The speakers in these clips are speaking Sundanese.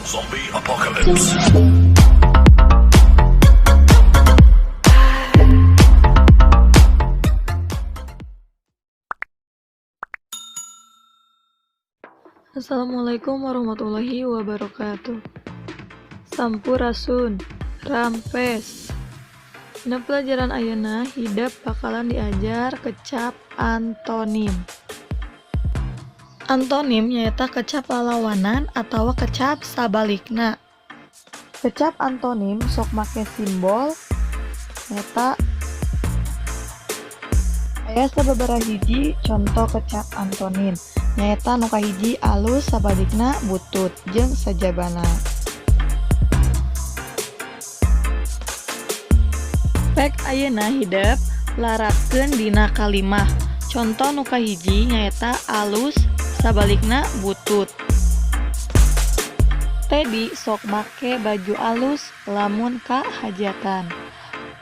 Zombie Apocalypse. Assalamualaikum warahmatullahi wabarakatuh. Sampurasun, rampes. Dina pelajaran ayeuna hidep bakalan diajar kecap antonim. Antonim nyaeta kecap lalawanan atawa kecap sabalikna. Kecap antonim sok make simbol nyaeta aya sababaraha hiji contoh kecap antonim. Nyaeta nu kahiji alus sabalikna butut jeung sajabana. Pek ayeuna hidep larapkeun dina kalimah. Contoh nu kahiji nyaeta alus sabalikna butut. Tedi sok make baju alus lamun ka hajatan.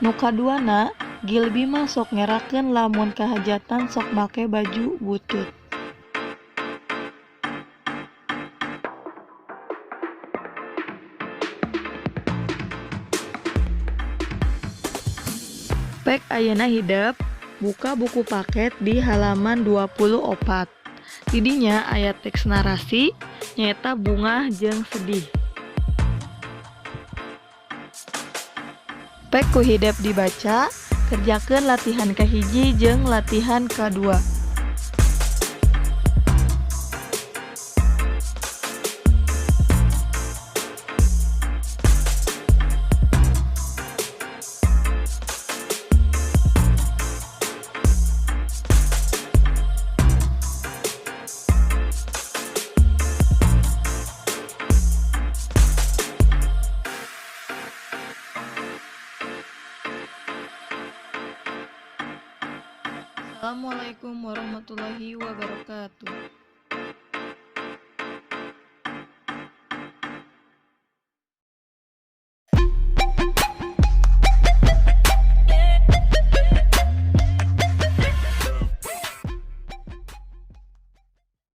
Nu kaduana Gilbi mah sok ngerakeun lamun ka hajatan sok make baju butut. Pek ayeuna hidep buka buku paket di halaman 24. Didinya aya teks narasi nyaeta bungah jeung sedih. Pek ku hidep dibaca, kerjakeun latihan kahiji jeung latihan kadua. Assalamualaikum warahmatullahi wabarakatuh.